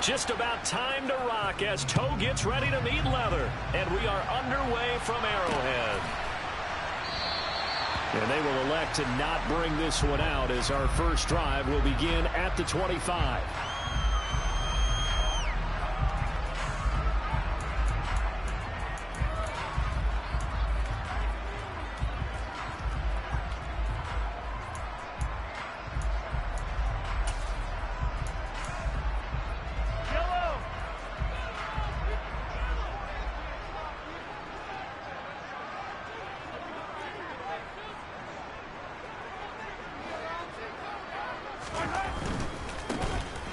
Just about time to rock as toe gets ready to meet leather. And we are underway from Arrowhead. And they will elect to not bring this one out as our first drive will begin at the 25.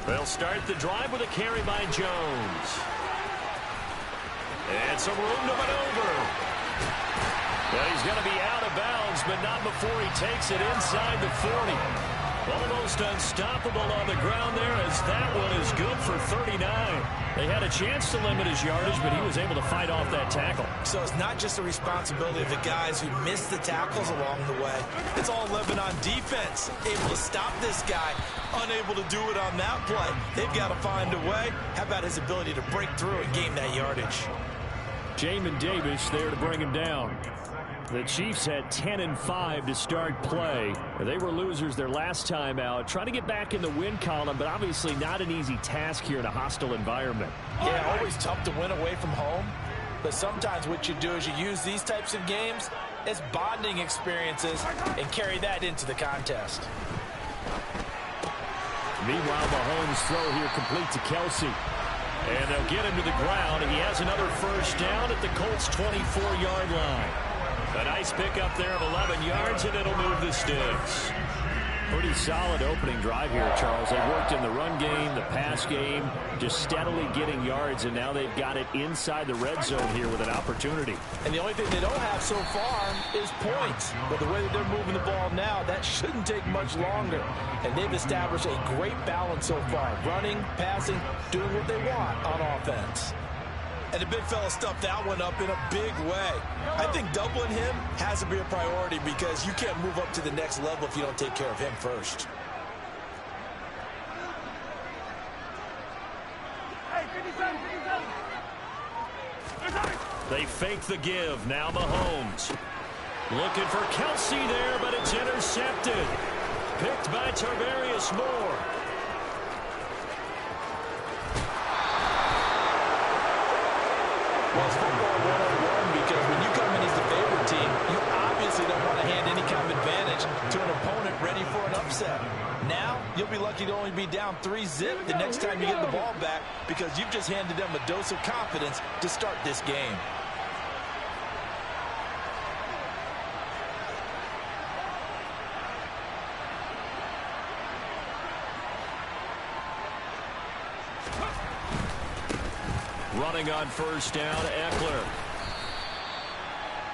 They'll start the drive with a carry by Jones. And some room to maneuver. Well, he's going to be out of bounds, but not before he takes it inside the 40. Almost unstoppable on the ground there as that one is good for 39. They had a chance to limit his yardage, but he was able to fight off that tackle. So it's not just the responsibility of the guys who missed the tackles along the way. It's all living on defense. Able to stop this guy, unable to do it on that play. They've got to find a way. How about his ability to break through and gain that yardage? Jamin Davis there to bring him down. The Chiefs had 10-5 to start play. They were losers their last time out. Trying to get back in the win column, but obviously not an easy task here in a hostile environment. Yeah, always tough to win away from home. But sometimes what you do is you use these types of games as bonding experiences and carry that into the contest. Meanwhile, Mahomes' throw here complete to Kelsey. And they'll get him to the ground. He has another first down at the Colts' 24-yard line. A nice pickup there of 11 yards, and it'll move the sticks. Pretty solid opening drive here, Charles. They worked in the run game, the pass game, just steadily getting yards, and now they've got it inside the red zone here with an opportunity. And the only thing they don't have so far is points. But the way that they're moving the ball now, that shouldn't take much longer. And they've established a great balance so far. Running, passing, doing what they want on offense. And the big fella stuffed that one up in a big way. I think doubling him has to be a priority because you can't move up to the next level if you don't take care of him first. They fake the give. Now Mahomes. Looking for Kelsey there, but it's intercepted. Picked by Tarvarius Moore. Well, it's football 101 because when you come in as the favorite team, you obviously don't want to hand any kind of advantage to an opponent ready for an upset. Now, you'll be lucky to only be down 3-zip the next time you get the ball back because you've just handed them a dose of confidence to start this game. Running on first down, Eckler.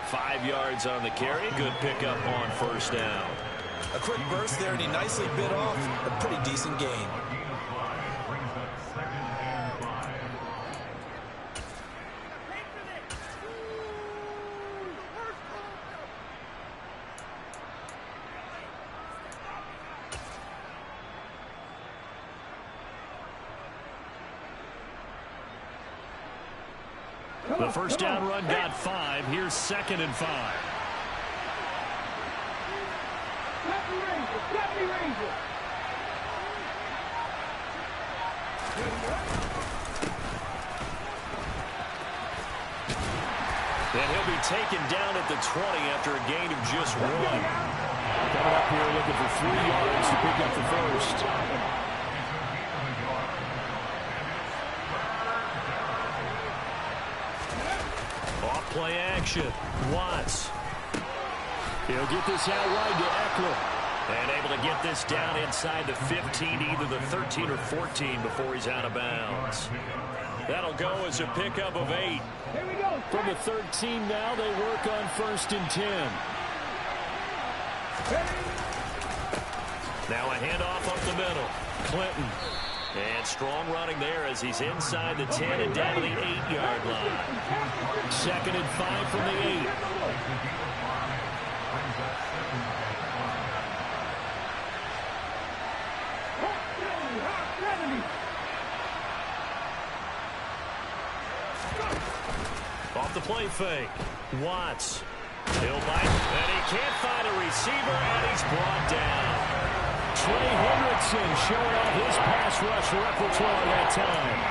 5 yards on the carry. Good pickup on first down. A quick burst there, and he nicely bit off a pretty decent gain. The first down run got 5. Here's 2nd and 5. And he'll be taken down at the 20 after a gain of just 1. Coming up here looking for 3 yards to pick up the first. Play action. Watts. He'll get this out wide to Eckler. And able to get this down inside the 15, either the 13 or 14 before he's out of bounds. That'll go as a pickup of 8. From the 13 now, they work on 1st and 10. Now a handoff up the middle. Clinton. And strong running there as he's inside the 10 and down to the 8-yard line. 2nd and 5 from the 8. Off the play fake. Watts. He'll bite, and he can't find a receiver, and he's brought down. Trey Hendrickson showing off his pass rush repertoire that time.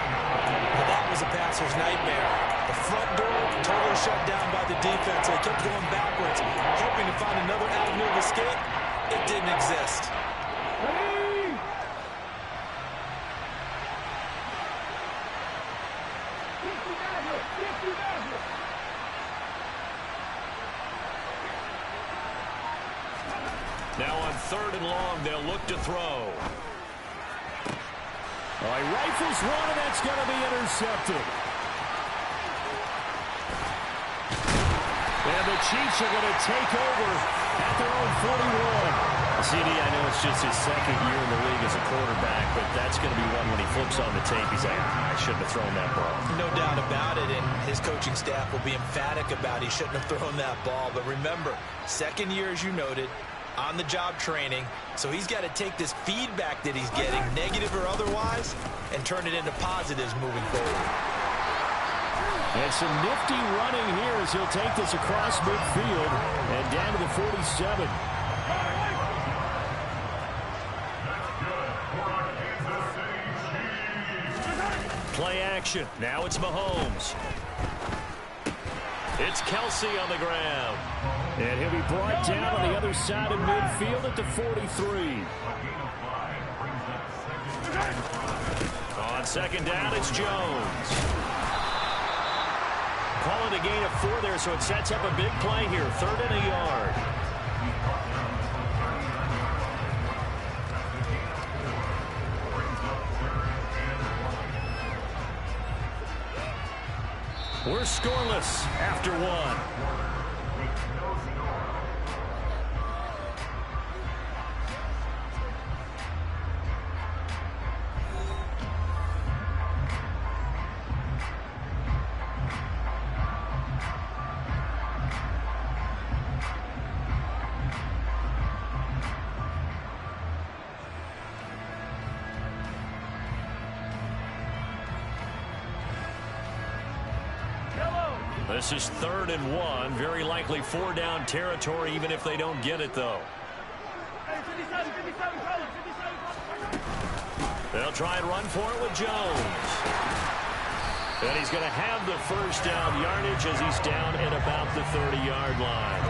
Well, that was a passer's nightmare. The front door totally shut down by the defense. They kept going backwards, hoping to find another avenue of escape. It didn't exist. Now on 3rd and long, they'll look to throw. All right, rifles one, and that's going to be intercepted. And the Chiefs are going to take over at their own 41. CD, I know it's just his 2nd year in the league as a quarterback, but that's going to be one when he flips on the tape. He's like, I shouldn't have thrown that ball. No doubt about it, and his coaching staff will be emphatic about he shouldn't have thrown that ball. But remember, 2nd year, as you noted, on-the-job training, so he's got to take this feedback that he's getting, negative or otherwise, and turn it into positives moving forward. And some nifty running here as he'll take this across midfield and down to the 47. Play action. Now it's Mahomes. It's Kelsey on the ground. And he'll be brought down on the other side of midfield at the 43. On 2nd down, it's Jones. Calling a gain of 4 there, so it sets up a big play here. 3rd and a yard. We're scoreless after 1. This is 3rd and 1. Very likely 4-down territory, even if they don't get it, though. They'll try and run for it with Jones. And he's going to have the 1st down yardage as he's down at about the 30-yard line.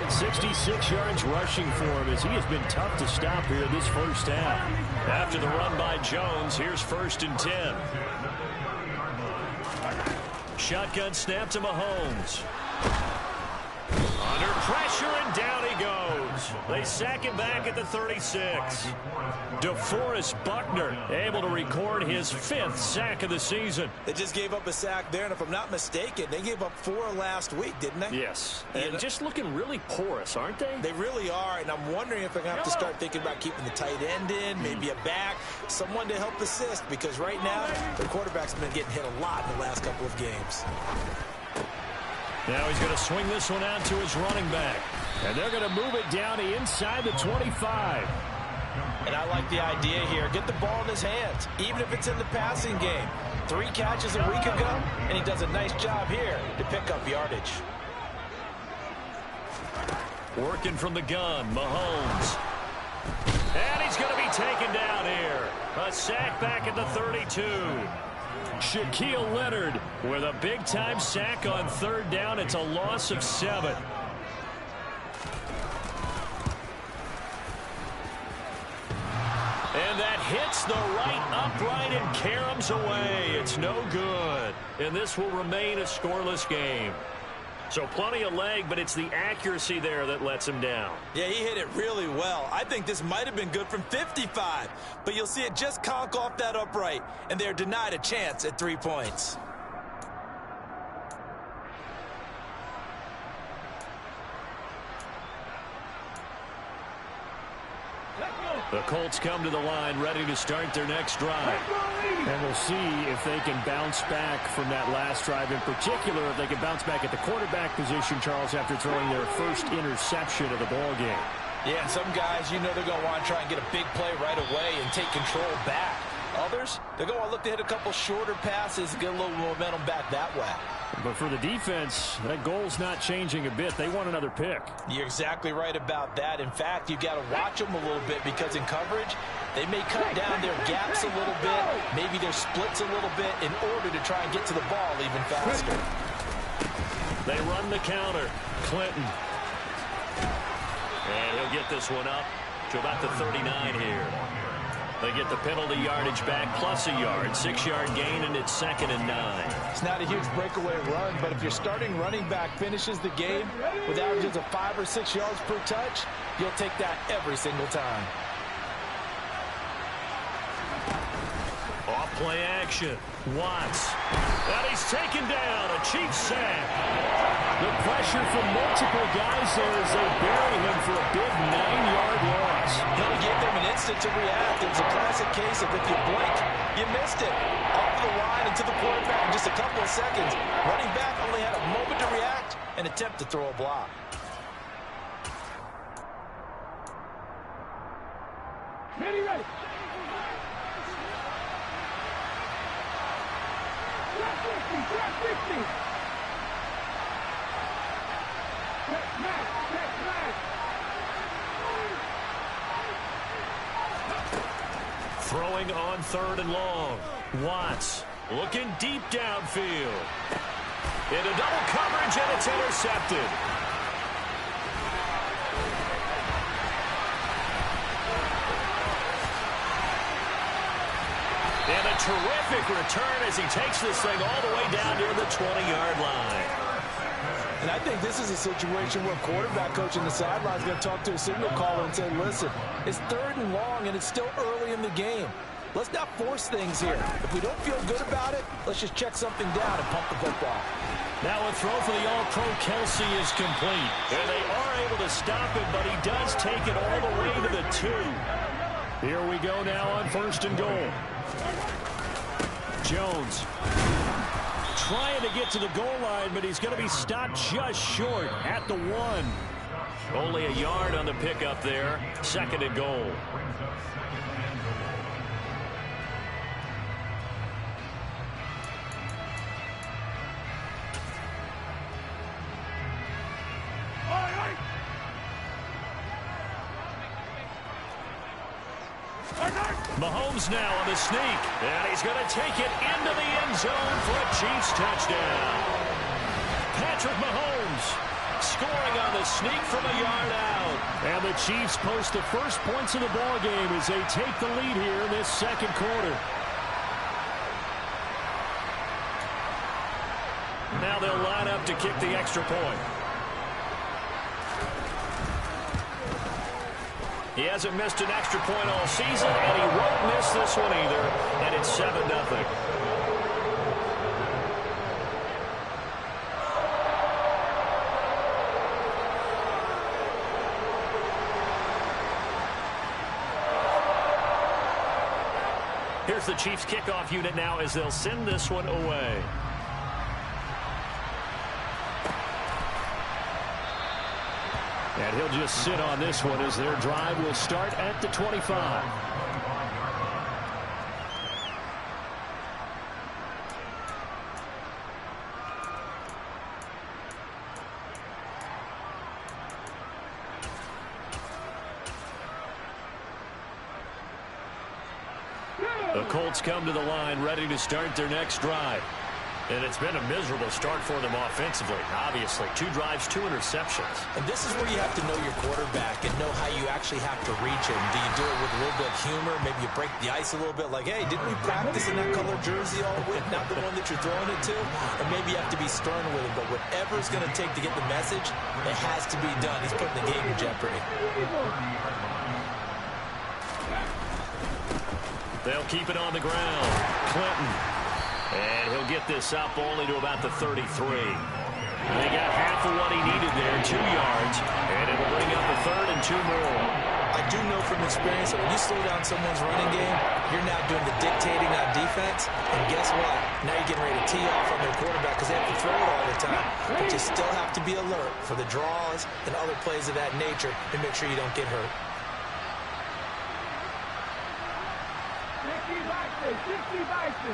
66 yards rushing for him as he has been tough to stop here this 1st half. After the run by Jones, here's 1st and 10. Shotgun snap to Mahomes. Under pressure, and down he goes. They sack him back at the 36. DeForest Buckner able to record his 5th sack of the season. They just gave up a sack there, and if I'm not mistaken, they gave up 4 last week, didn't they? Yes, and just looking really porous, aren't they? They really are, and I'm wondering if they're going to have to start thinking about keeping the tight end in, maybe a back, someone to help assist, because right now, their quarterback's been getting hit a lot in the last couple of games. Now he's going to swing this one out to his running back. And they're going to move it down to inside the 25. And I like the idea here. Get the ball in his hands, even if it's in the passing game. 3 catches a week ago, and he does a nice job here to pick up yardage. Working from the gun, Mahomes. And he's going to be taken down here. A sack back at the 32. Shaquille Leonard with a big-time sack on 3rd down. It's a loss of 7. And that hits the right upright and caroms away. It's no good. And this will remain a scoreless game. So plenty of leg, but it's the accuracy there that lets him down. Yeah, he hit it really well. I think this might have been good from 55. But you'll see it just conk off that upright. And they're denied a chance at 3 points. The Colts come to the line ready to start their next drive. And we'll see if they can bounce back from that last drive. In particular, if they can bounce back at the quarterback position, Charles, after throwing their first interception of the ball game. Yeah, and some guys, you know they're going to want to try and get a big play right away and take control back. Others, they're going to look to hit a couple shorter passes and get a little momentum back that way. But for the defense, that goal's not changing a bit. They want another pick. You're exactly right about that. In fact, you've got to watch them a little bit because in coverage, they may cut down their gaps a little bit, maybe their splits a little bit in order to try and get to the ball even faster. They run the counter. Clinton. And he'll get this one up to about the 39 here. They get the penalty yardage back plus a yard. 6-yard gain, and it's 2nd and 9. It's not a huge breakaway run, but if your starting running back finishes the game with averages of 5 or 6 yards per touch, you'll take that every single time. Off play action. Watts. And he's taken down. A Chiefs sack. The pressure from multiple guys there as they bury him for a big 9-yard loss. He gave them an instant to react. It was a classic case of if you blink, you missed it. Off the line and to the quarterback in just a couple of seconds. Running back only had a moment to react and attempt to throw a block. Ready. Track 50. Throwing on 3rd and long. Watts looking deep downfield. Into double coverage, and it's intercepted. And a terrific return as he takes this thing all the way down near the 20-yard line. And I think this is a situation where quarterback coach in the sideline is going to talk to a signal caller and say, listen, it's 3rd and long, and it's still early in the game. Let's not force things here. If we don't feel good about it, let's just check something down and pump the football. Now a throw for the All-Pro Kelsey is complete. And they are able to stop him, but he does take it all the way to the 2. Here we go now on 1st and goal. Jones trying to get to the goal line, but he's going to be stopped just short at the 1. Only a yard on the pickup there. 2nd and goal. Mahomes now on the sneak. And he's going to take it into the end zone for a Chiefs touchdown. Patrick Mahomes scoring on the sneak from a yard out. And the Chiefs post the first points of the ball game as they take the lead here in this 2nd quarter. Now they'll line up to kick the extra point. He hasn't missed an extra point all season, and he won't miss this one either. And it's 7-0. Here's the Chiefs kickoff unit now as they'll send this one away. And he'll just sit on this one as their drive will start at the 25. The Colts come to the line ready to start their next drive. And it's been a miserable start for them offensively, obviously. 2 drives, 2 interceptions. And this is where you have to know your quarterback and know how you actually have to reach him. Do you do it with a little bit of humor? Maybe you break the ice a little bit like, hey, didn't we practice in that color jersey all week? Not the one that you're throwing it to? And maybe you have to be stern with him. But whatever it's going to take to get the message, it has to be done. He's putting the game in jeopardy. They'll keep it on the ground. Clinton. And he'll get this up only to about the 33. They got half of what he needed there, 2 yards. And it'll bring up a 3rd and 2 more. I do know from experience that when you slow down someone's running game, you're now doing the dictating on defense. And guess what? Now you're getting ready to tee off on their quarterback because they have to throw it all the time. But you still have to be alert for the draws and other plays of that nature to make sure you don't get hurt. 60 Bison.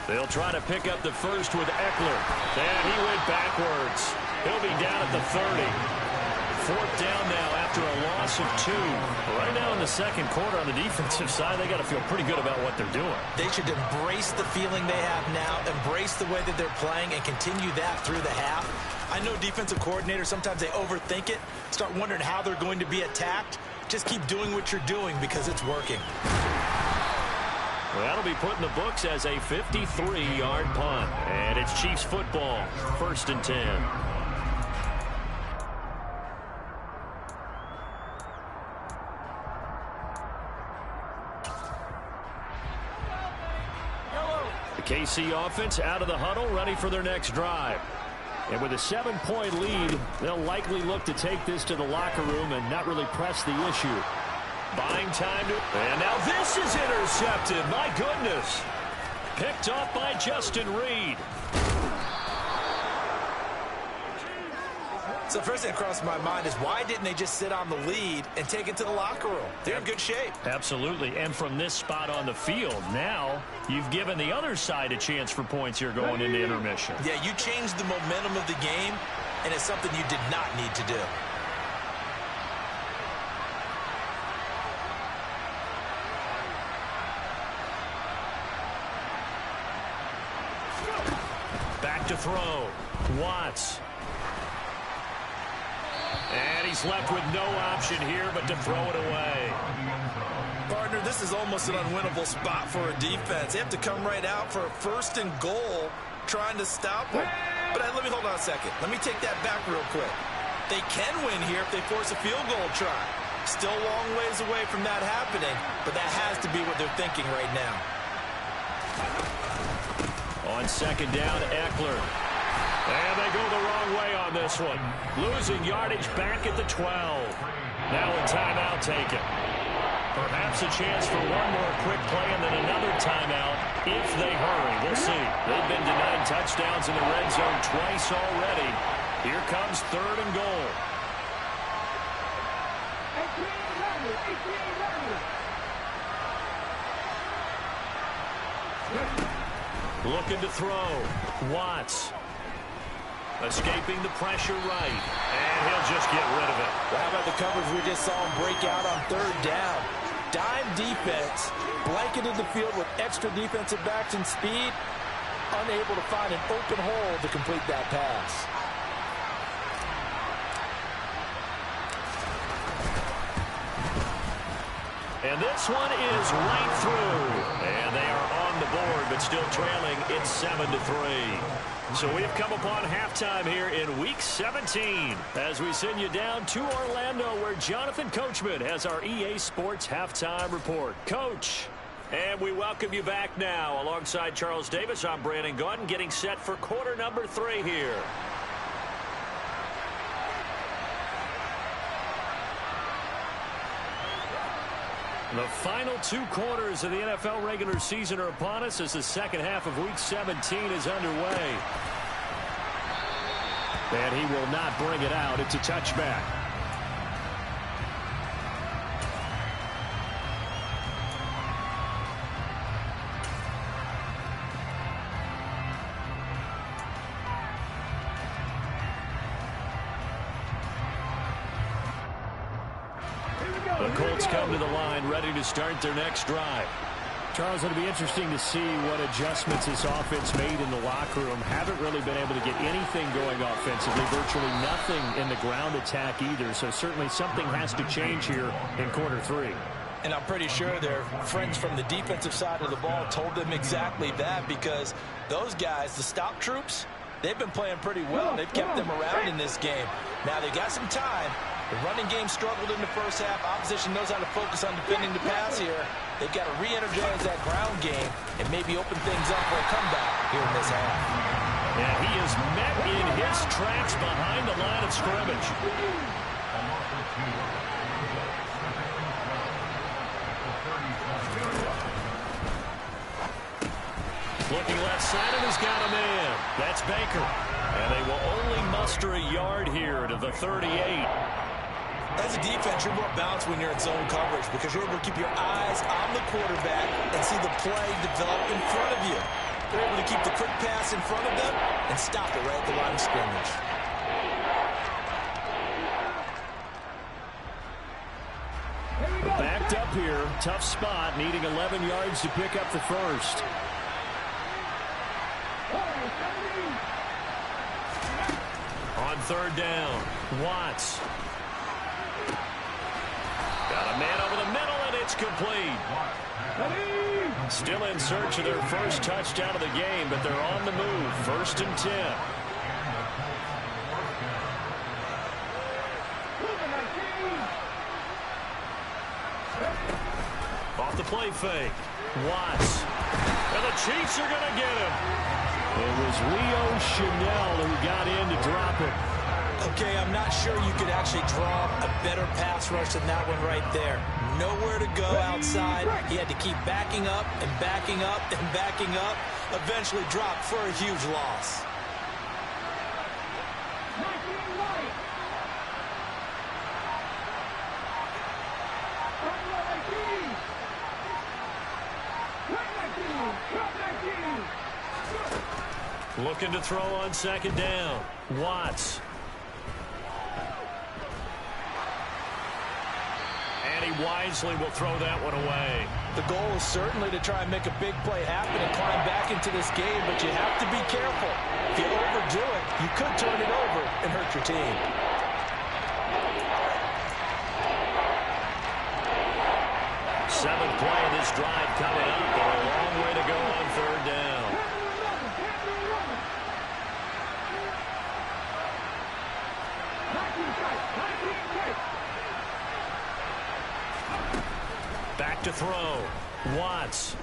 They'll try to pick up the first with Eckler. And he went backwards. He'll be down at the 30. Fourth down now after a loss of 2. Right now in the second quarter on the defensive side, they got to feel pretty good about what they're doing. They should embrace the feeling they have now, embrace the way that they're playing, and continue that through the half. I know defensive coordinators, sometimes they overthink it, start wondering how they're going to be attacked. Just keep doing what you're doing because it's working. Well, that'll be put in the books as a 53-yard punt. And it's Chiefs football, 1st and 10. The KC offense out of the huddle, ready for their next drive. And with a 7-point lead, they'll likely look to take this to the locker room and not really press the issue. Buying time to... And now this is intercepted. My goodness. Picked off by Justin Reed. So first thing that crossed my mind is why didn't they just sit on the lead and take it to the locker room? They're in good shape. Absolutely. And from this spot on the field, now you've given the other side a chance for points here going into intermission. Yeah, you changed the momentum of the game, and it's something you did not need to do. Back to throw. Watts. And he's left with no option here but to throw it away. Partner, this is almost an unwinnable spot for a defense. They have to come right out for a 1st and goal trying to stop them. But let me hold on a second. Let me take that back real quick. They can win here if they force a field goal try. Still a long ways away from that happening, but that has to be what they're thinking right now. On 2nd down, Eckler. And they go the wrong way on this one. Losing yardage back at the 12. Now a timeout taken. Perhaps a chance for one more quick play and then another timeout if they hurry. We'll see. They've been denied touchdowns in the red zone twice already. Here comes 3rd and goal. Looking to throw. Watts. Escaping the pressure right. And he'll just get rid of it. Well, how about the coverage we just saw him break out on 3rd down? Dime defense, blanketed the field with extra defensive backs and speed, unable to find an open hole to complete that pass. And this one is right through. And they are on the board, but still trailing. It's 7-3. So we've come upon halftime here in Week 17 as we send you down to Orlando where Jonathan Coachman has our EA Sports Halftime Report. Coach, and we welcome you back now. Alongside Charles Davis, I'm Brandon Gaudin getting set for quarter number 3 here. The final 2 quarters of the NFL regular season are upon us as the second half of Week 17 is underway. And he will not bring it out. It's a touchback. The Colts come to the line, ready to start their next drive. Charles, it'll be interesting to see what adjustments this offense made in the locker room. Haven't really been able to get anything going offensively, virtually nothing in the ground attack either. So certainly something has to change here in quarter 3. And I'm pretty sure their friends from the defensive side of the ball told them exactly that, because those guys, the stop troops, they've been playing pretty well. They've kept them around in this game. Now they got some time. The running game struggled in the first half. Opposition knows how to focus on defending the pass here. They've got to re-energize that ground game and maybe open things up for a comeback here in this half. Yeah, he is met in his tracks behind the line of scrimmage. Looking left side and has got a man. That's Baker. And they will only muster a yard here to the 38. As a defense, you're more balanced when you're in zone coverage because you're able to keep your eyes on the quarterback and see the play develop in front of you. They're able to keep the quick pass in front of them and stop it right at the line of scrimmage. Backed up here. Tough spot. Needing 11 yards to pick up the first. On third down, Watts. Got a man over the middle, and it's complete. Still in search of their first touchdown of the game, but they're on the move. 1st and 10. Off the play fake. Watts. And the Chiefs are going to get him. It was Leo Chanel who got in to drop it. Okay, I'm not sure you could actually draw a better pass rush than that one right there. Nowhere to go outside. He had to keep backing up and backing up and backing up. Eventually dropped for a huge loss. Looking to throw on 2nd down. Watts. And he wisely will throw that one away. The goal is certainly to try and make a big play happen and climb back into this game, but you have to be careful. If you overdo it, you could turn it over and hurt your team. Seventh play of this drive coming up, but a long way to go on 3rd down. Back to throw. Watts.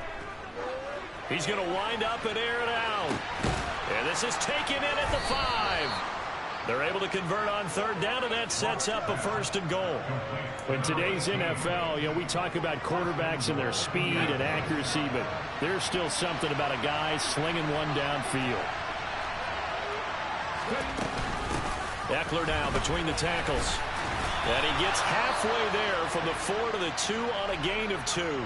He's going to wind up and air it out. And this is taken in at the 5. They're able to convert on 3rd down, and that sets up a 1st and goal. In today's NFL, we talk about quarterbacks and their speed and accuracy, but there's still something about a guy slinging one downfield. Eckler now between the tackles. And he gets halfway there from the 4 to the 2 on a gain of 2.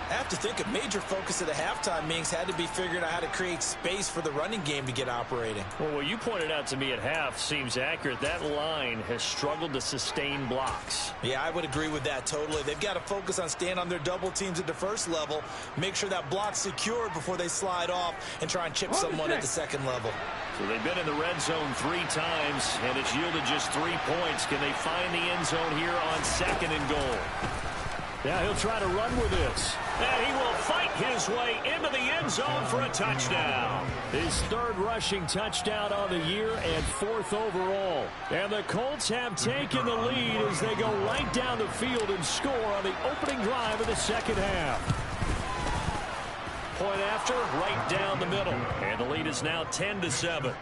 I have to think a major focus of the halftime meetings had to be figuring out how to create space for the running game to get operating. Well, what you pointed out to me at half seems accurate. That line has struggled to sustain blocks. Yeah, I would agree with that totally. They've got to focus on staying on their double teams at the first level, make sure that block's secured before they slide off and try and chip someone at the second level. So they've been in the red zone 3 times, and it's yielded just 3 points. Can they find the end zone here on 2nd and goal? Yeah, he'll try to run with this. And he will fight his way into the end zone for a touchdown. His 3rd rushing touchdown on the year and 4th overall. And the Colts have taken the lead as they go right down the field and score on the opening drive of the 2nd half. Point after, right down the middle. And the lead is now 10-7.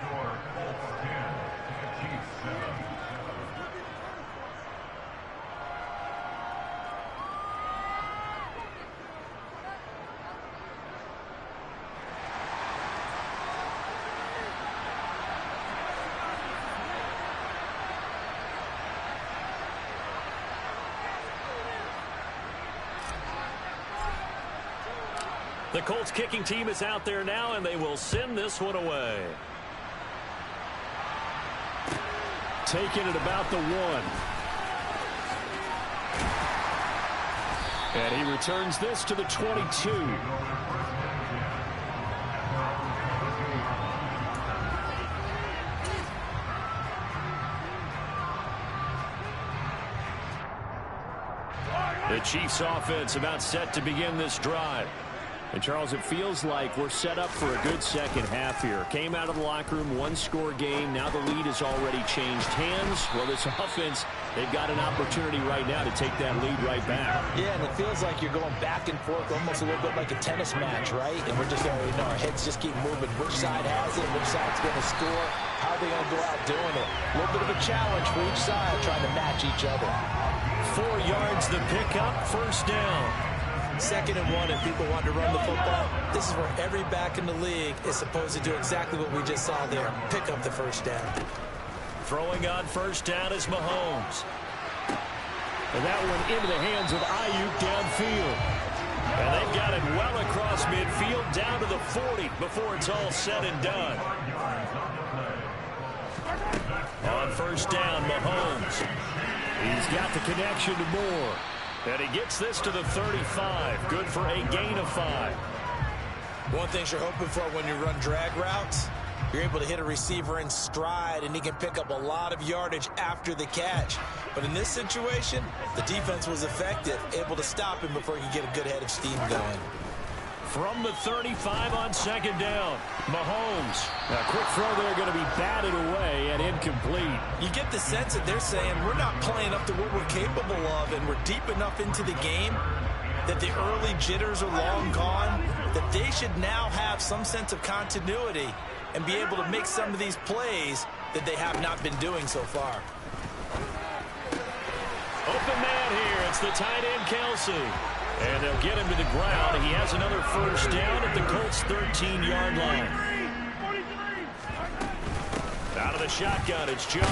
The Colts kicking team is out there now, and they will send this one away. Taking it about the 1. And he returns this to the 22. The Chiefs offense about set to begin this drive. And, Charles, it feels like we're set up for a good second half here. Came out of the locker room, 1-score game. Now the lead has already changed hands. Well, this offense, they've got an opportunity right now to take that lead right back. Yeah, and it feels like you're going back and forth, almost a little bit like a tennis match, right? And we're just going, our heads just keep moving. Which side has it? Which side's going to score? How are they going to go out doing it? A little bit of a challenge for each side, trying to match each other. 4 yards the pickup, 1st down. 2nd and 1, and people want to run the football. This is where every back in the league is supposed to do exactly what we just saw there. Pick up the 1st down. Throwing on 1st down is Mahomes. And that one into the hands of Ayuk downfield. And they've got it well across midfield down to the 40 before it's all said and done. On first down, Mahomes. He's got the connection to Moore. And he gets this to the 35. Good for a gain of 5. One thing you're hoping for when you run drag routes, you're able to hit a receiver in stride, and he can pick up a lot of yardage after the catch. But in this situation, the defense was effective, able to stop him before he could get a good head of steam going. From the 35 on second down, Mahomes. A quick throw there going to be batted away and incomplete. You get the sense that they're saying we're not playing up to what we're capable of, and we're deep enough into the game that the early jitters are long gone, that they should now have some sense of continuity and be able to make some of these plays that they have not been doing so far. Open man here. It's the tight end, Kelce. And they'll get him to the ground. He has another first down at the Colts' 13-yard line. Out of the shotgun, it's Jones.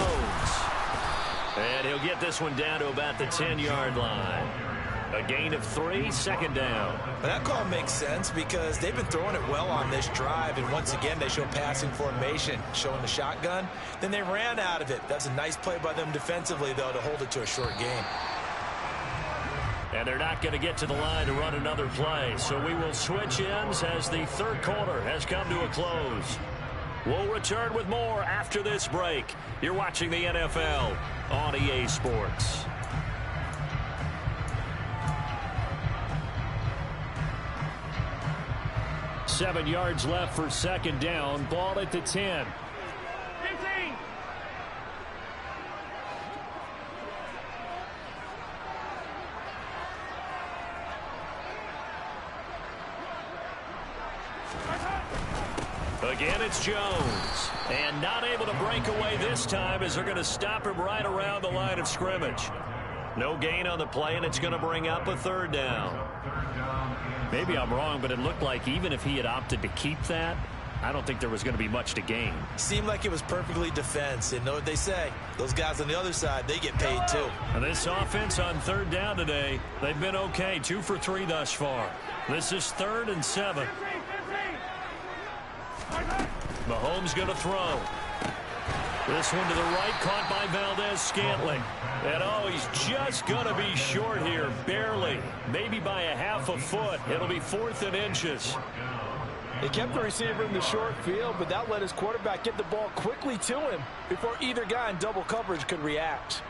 And he'll get this one down to about the 10-yard line. A gain of 3, second down. But that call makes sense because they've been throwing it well on this drive, and once again they show passing formation, showing the shotgun. Then they ran out of it. That's a nice play by them defensively, though, to hold it to a short gain. And they're not going to get to the line to run another play. So we will switch ends as the third quarter has come to a close. We'll return with more after this break. You're watching the NFL on EA Sports. Seven yards left for second down. Ball at the 10. 15. Again, it's Jones. And not able to break away this time as they're going to stop him right around the line of scrimmage. No gain on the play, and it's going to bring up a third down. Maybe I'm wrong, but it looked like even if he had opted to keep that, I don't think there was going to be much to gain. Seemed like it was perfectly defense. And know what they say? Those guys on the other side, they get paid too. And this offense on third down today, they've been okay. 2 for 3 thus far. This is 3rd and 7. Mahomes going to throw. This one to the right, caught by Valdez-Scantling. And oh, he's just going to be short here, barely. Maybe by a half a foot. It'll be 4th and inches. They kept the receiver in the short field, but that let his quarterback get the ball quickly to him before either guy in double coverage could react.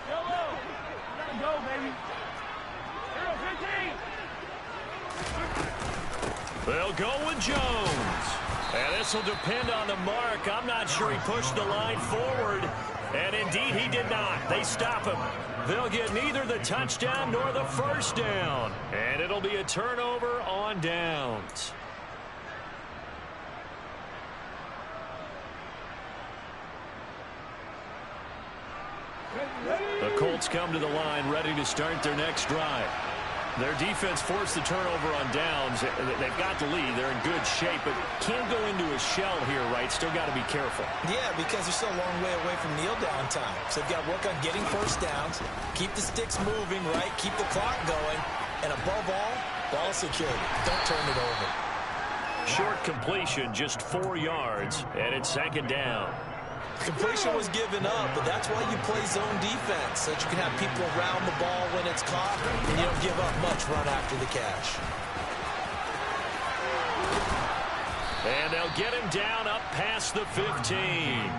Yellow. Let him go, baby. 15. They'll go with Jones. And this will depend on the mark. I'm not sure he pushed the line forward. And indeed, he did not. They stop him. They'll get neither the touchdown nor the first down. And it'll be a turnover on downs. The Colts come to the line ready to start their next drive. Their defense forced the turnover on downs. They've got the lead. They're in good shape, but can't go into a shell here, right? Still got to be careful. Yeah, because they're still a long way away from kneel down time. So they've got to work on getting first downs, keep the sticks moving, right? Keep the clock going. And above all, ball security. Don't turn it over. Short completion, just 4 yards, and it's second down. Completion was given up, but that's why you play zone defense, so that you can have people around the ball when it's caught, and you don't give up much run after the catch. And they'll get him down up past the 15.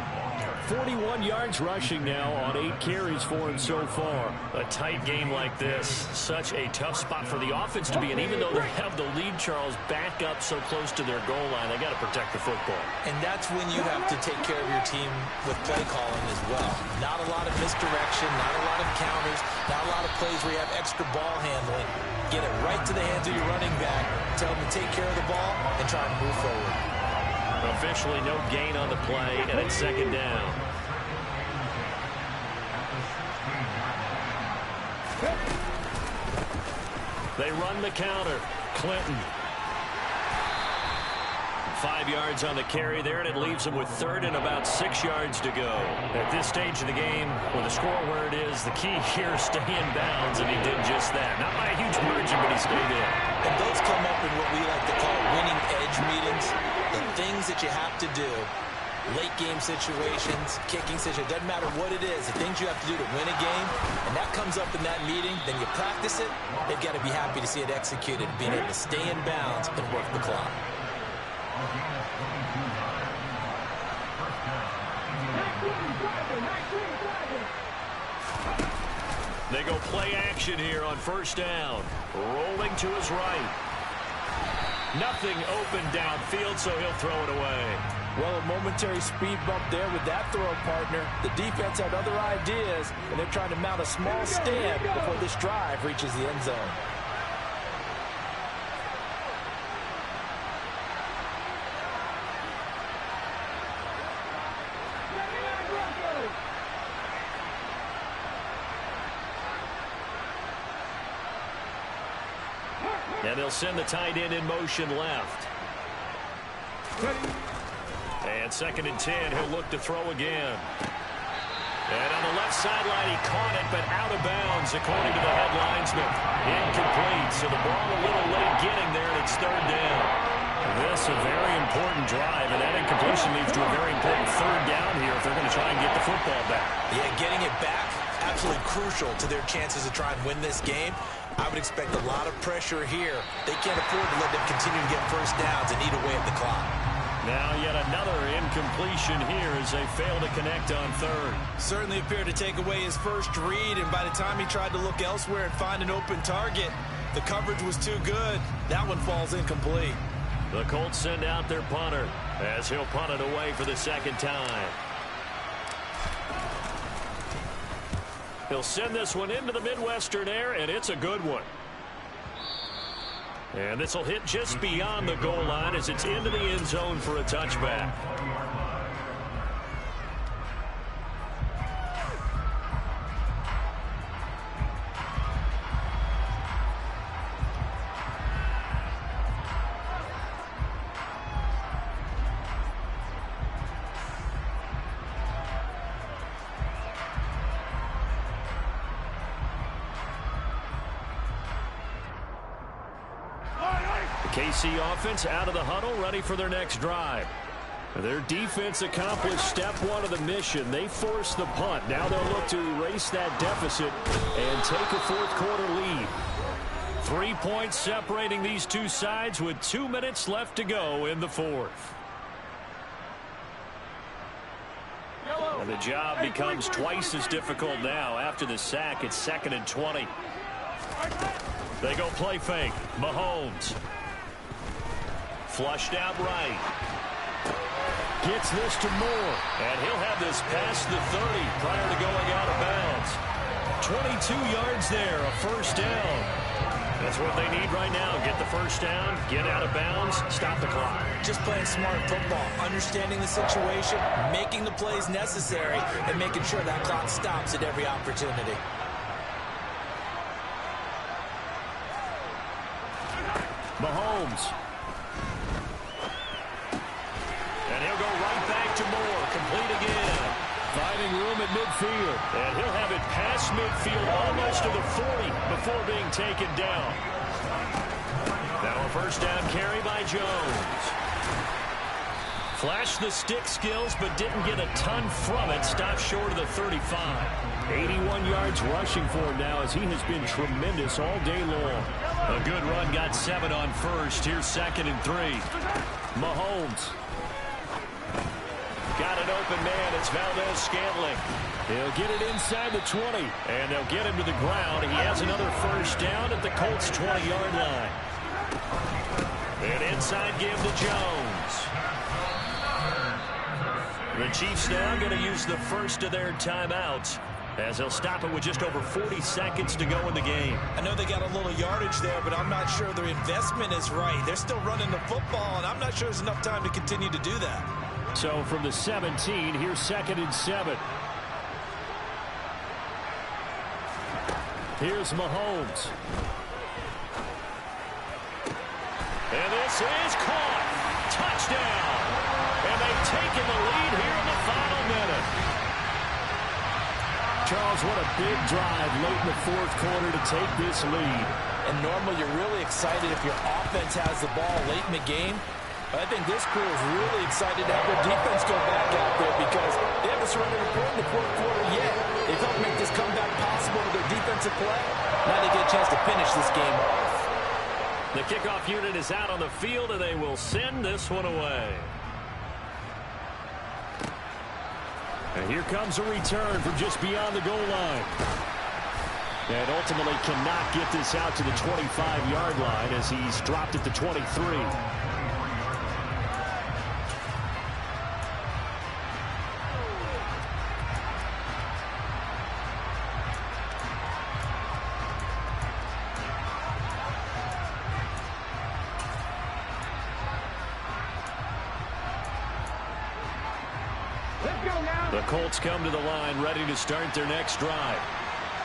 41 yards rushing now on 8 carries for him so far. A tight game like this, such a tough spot for the offense to be in. Even though they have the lead, Charles, back up so close to their goal line, they got to protect the football. And that's when you have to take care of your team with play calling as well. Not a lot of misdirection, not a lot of counters, not a lot of plays where you have extra ball handling. Get it right to the hands of your running back, tell them to take care of the ball, and try and move forward. Officially no gain on the play, and it's second down. They run the counter. Clinton 5 yards on the carry there, and it leaves him with third and about 6 yards to go. At this stage of the game, with the score where it is, the key here is stay in bounds, and he did just that. Not by a huge margin, but he stayed in. And those come up in what we like to call winning edge meetings. The things that you have to do, late game situations, kicking situations, doesn't matter what it is, the things you have to do to win a game, and that comes up in that meeting, then you practice it, they've got to be happy to see it executed, being able to stay in bounds and work the clock. They go play action here on first down. Rolling to his right. Nothing open downfield, so he'll throw it away. Well, a momentary speed bump there with that throw, partner. The defense had other ideas, and they're trying to mount a small stand before this drive reaches the end zone. And they'll send the tight end in motion left. And 2nd and 10, he'll look to throw again. And on the left sideline, he caught it, but out of bounds, according to the head linesman. Incomplete, so the ball a little late getting there, and it's third down. This is a very important drive, and that incompletion leads to a very important third down here if they're going to try and get the football back. Yeah, getting it back, absolutely crucial to their chances to try and win this game. I would expect a lot of pressure here. They can't afford to let them continue to get first downs and eat away at the clock. Now yet another incompletion here as they fail to connect on third. Certainly appeared to take away his first read, and by the time he tried to look elsewhere and find an open target, the coverage was too good. That one falls incomplete. The Colts send out their punter as he'll punt it away for the second time. He'll send this one into the Midwestern air, and it's a good one. And this will hit just beyond the goal line as it's into the end zone for a touchback. KC offense out of the huddle, ready for their next drive. Their defense accomplished step one of the mission. They forced the punt. Now they'll look to erase that deficit and take a fourth-quarter lead. 3 points separating these two sides with 2 minutes left to go in the fourth. And the job becomes twice as difficult now. After the sack, it's 2nd and 20. They go play fake. Mahomes. Flushed out right. Gets this to Moore. And he'll have this past the 30 prior to going out of bounds. 22 yards there, a first down. That's what they need right now. Get the first down, get out of bounds, stop the clock. Just playing smart football, understanding the situation, making the plays necessary, and making sure that clock stops at every opportunity. Mahomes. And he'll go right back to Moore. Complete again. Finding room at midfield. And he'll have it past midfield almost to the 40 before being taken down. Now a first down carry by Jones. Flashed the stick skills but didn't get a ton from it. Stopped short of the 35. 81 yards rushing for him now as he has been tremendous all day long. A good run, got 7 on first. Here's 2nd and 3. Mahomes. Got an open man. It's Valdez-Scantling. He'll get it inside the 20. And they'll get him to the ground. He has another first down at the Colts' 20-yard line. And inside give to Jones. The Chiefs now going to use the first of their timeouts as they'll stop it with just over 40 seconds to go in the game. I know they got a little yardage there, but I'm not sure their investment is right. They're still running the football, and I'm not sure there's enough time to continue to do that. So from the 17, here's 2nd and 7. Here's Mahomes. And this is caught. Touchdown. Charles, what a big drive late in the fourth quarter to take this lead. And normally you're really excited if your offense has the ball late in the game. But I think this crew is really excited to have their defense go back out there because they haven't surrendered a point in the fourth quarter yet. They've helped make this comeback possible with their defensive play. Now they get a chance to finish this game off. The kickoff unit is out on the field, and they will send this one away. And here comes a return from just beyond the goal line. And ultimately cannot get this out to the 25-yard line as he's dropped it to 23. The Colts come to the line ready to start their next drive.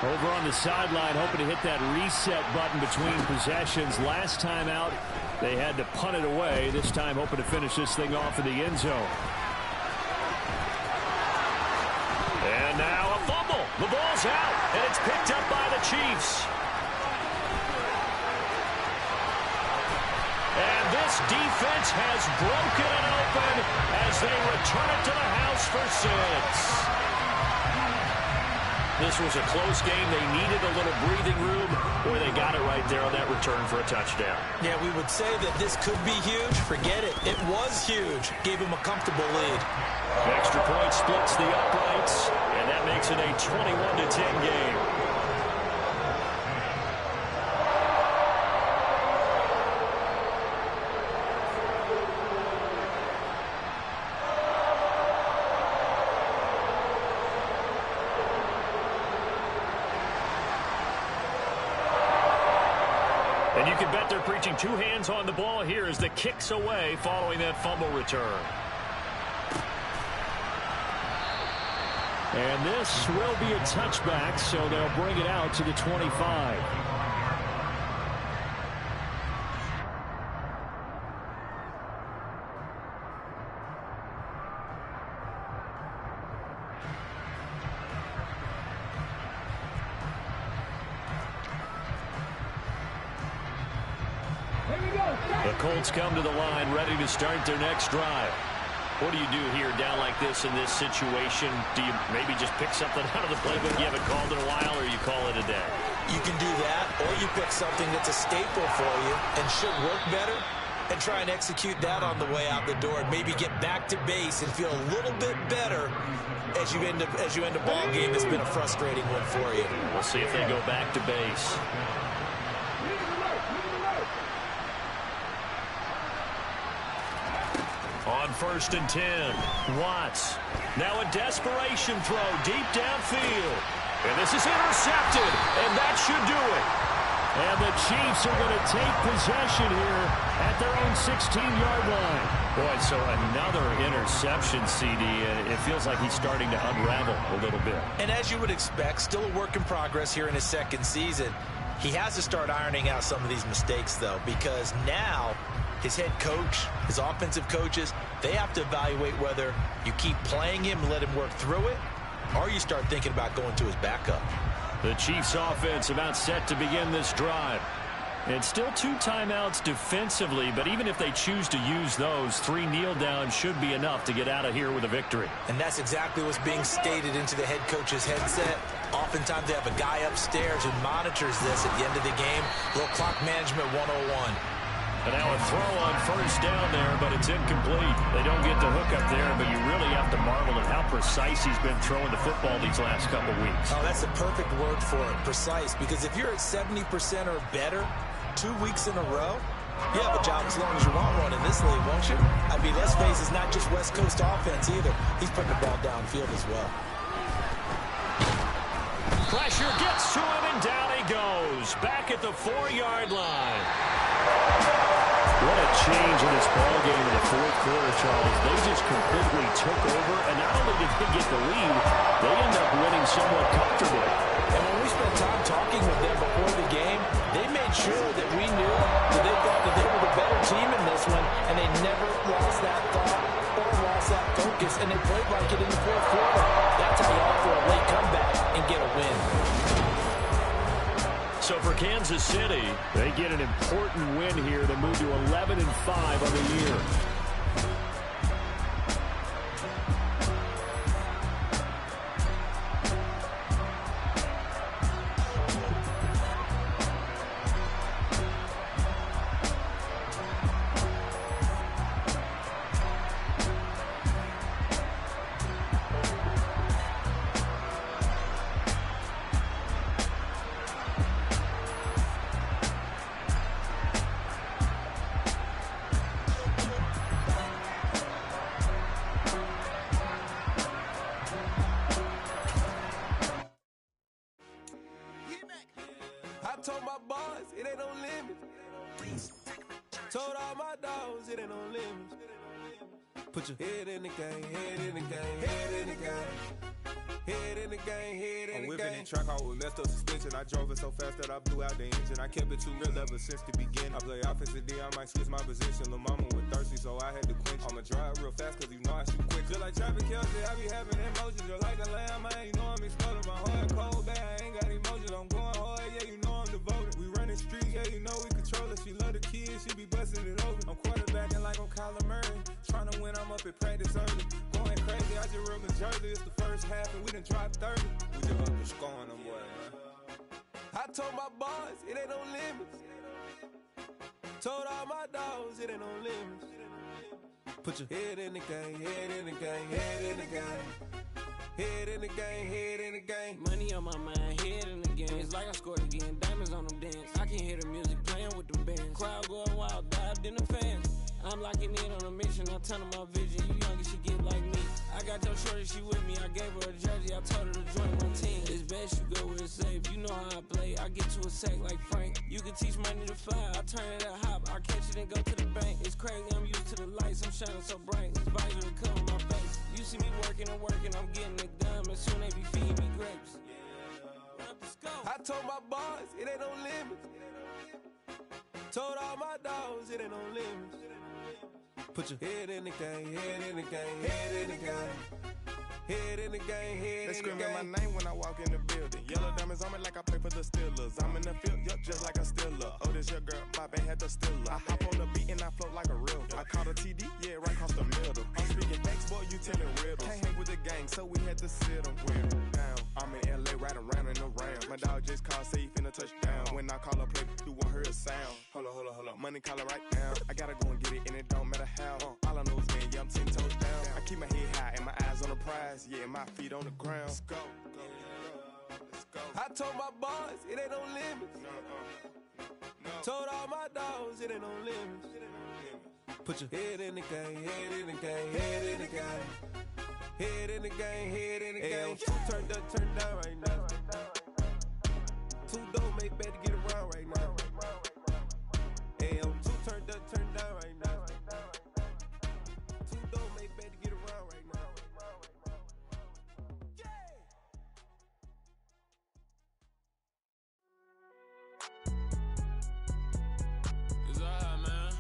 Over on the sideline, hoping to hit that reset button between possessions. Last time out, they had to punt it away. This time, hoping to finish this thing off in the end zone. And now a fumble. The ball's out, and it's picked up by the Chiefs. And this defense has broken it open as they return it to the house for 6. This was a close game. They needed a little breathing room, or they got it right there on that return for a touchdown. Yeah, we would say that this could be huge. Forget it. It was huge. Gave him a comfortable lead. Extra point splits the uprights, and that makes it a 21-10 game. And you can bet they're preaching two hands on the ball here as the kick's away following that fumble return. And this will be a touchback, so they'll bring it out to the 25. The Colts come to the line ready to start their next drive. What do you do here down like this in this situation? Do you maybe just pick something out of the playbook you haven't called in a while, or you call it a day? You can do that, or you pick something that's a staple for you and should work better and try and execute that on the way out the door and maybe get back to base and feel a little bit better as you end a ball game that's been a frustrating one for you. We'll see if they go back to base. On 1st and 10, Watts. Now a desperation throw deep downfield. And this is intercepted, and that should do it. And the Chiefs are going to take possession here at their own 16-yard line. Boy, so another interception, CD. It feels like he's starting to unravel a little bit. And as you would expect, still a work in progress here in his second season. He has to start ironing out some of these mistakes, though, because now his head coach, his offensive coaches, they have to evaluate whether you keep playing him and let him work through it, or you start thinking about going to his backup. The Chiefs offense about set to begin this drive. And still 2 timeouts defensively, but even if they choose to use those, 3 kneel downs should be enough to get out of here with a victory. And that's exactly what's being stated into the head coach's headset. Oftentimes they have a guy upstairs who monitors this at the end of the game. A little clock management 101. And now a throw on 1st down there, but it's incomplete. They don't get the hook up there, but you really have to marvel at how precise he's been throwing the football these last couple weeks. Oh, that's the perfect word for it, precise, because if you're at 70% or better 2 weeks in a row, you have a job as long as you want one in this league, won't you? I mean, let's face it, it's not just West Coast offense either. He's putting the ball downfield as well. Pressure gets to him, and down he goes. Back at the 4-yard line. What a change in this ball game in the fourth quarter, Charles. They just completely took over, and not only did they get the lead, they end up winning somewhat comfortably. And when we spent time talking with them before the game, they made sure that we knew that they thought that they were the better team in this one, and they never lost that thought or lost that focus, and they played like it in the fourth quarter. That's how you offer a late comeback. and get a win. So for Kansas City, they get an important win here to move to 11-5 on the year. I told my boys it ain't no limit. Told all my dogs it ain't no limit. Put your head in the game, head in the game, head in the game. Head in the game, head in the game. I'm whipping in track, I was left up suspension. I drove it so fast that I blew out the engine. I kept it too real ever since the beginning. I play offensive D, I might switch my position. Lil' mama was thirsty, so I had to quench. I'ma drive real fast, cause you know I shoot quick. Just like Travis Kelce, I be having emotions. Just like the lamb, man, you know I'm exploding. My heart cold, bad, I ain't got emotions. I'm going hard, yeah, you know I'm devoted. We running streets, yeah, you know we control it. She love the kids, she be busting it open. I'm quarterbacking like I'm Kyler Murray. Trying to win, I'm up at practice early. Going crazy, I just rode the jersey. It's the first half and we done dropped 30. We just up to scoring them, boy, man. I told my boys it ain't no limits. Told all my dogs it ain't no limits. Put your head in the game, head in the game, head in the game. Head in the game, head in the game. Money on my mind, head in the game. It's like I scored again, diamonds on them dance. I can hear the music playing with them bands. Crowd going wild, dived in the fans. I'm locking in on a mission, I tell her my vision. You young and she get like me. I got your shorty, she with me. I gave her a jersey, I told her to join my team. It's best you go where it's safe. You know how I play. I get to a sack like Frank. You can teach money to fly. I turn it a hop. I catch it and go to the bank. It's crazy, I'm used to the lights. I'm shining so bright. It's visor to cover my face. You see me working and working. I'm getting it done. And soon they be feeding me grapes. Let's go. I told my boys it ain't no limits. Told all my dogs it ain't no limits. Put your head in the game, head in the game, head in the game. Head in the game, head they in the game. They screaming my name when I walk in the building. Yellow diamonds on me like I play for the Steelers. I'm in the field, yup, just like a Steeler. Oh, this your girl, my band had the Steeler. I hop on the beat and I float like a real. I caught a TD, yeah, right across the middle. I'm speaking facts, boy, you telling riddles. Can't hang with the gang, so we had to sit them down. I'm in LA, riding around and around. My dog just called, say he finna touchdown. When I call a play, you won't hear a sound. Hold up, money caller right now. I gotta go and get it, and it don't matter how. All I know is man, yeah, I'm 10 toes down. I keep my head high and my eyes on the prize. Yeah, my feet on the ground. Let's go. Let's go. I told my boys it ain't no limits. No. Told all my dogs it ain't no limits. Put your head in the game, head in the game, head in the game. Head in the game, head in the game. Two turned up, turned down right now. Two don't make bad to get around right now. Two turned up, turned down right now. Two don't make bad to get around right now. It's alright, man.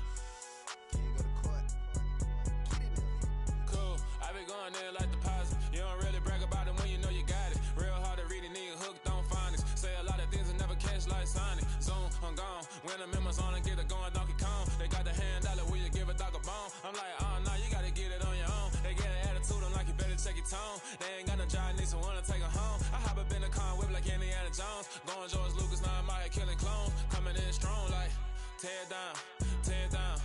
Cool. I been going there like deposit. You don't really brag about it when you know you got it. Real hard to read a nigga hooked on phonics. Say a lot of things and never catch like Sonic. Zoom, I'm gone. When the members on and get it going Donkey Kong. They got the hand dollar, will you give a dog a bone? I'm like, oh no, you gotta get it on your own. They get an attitude, I'm like, you better check your tone. They ain't got no job, need someone to take her home. I hop up in the car and whip like Indiana Jones. Going George Lucas, now I'm out here killing clones. Coming in strong like, tear it down, tear it down.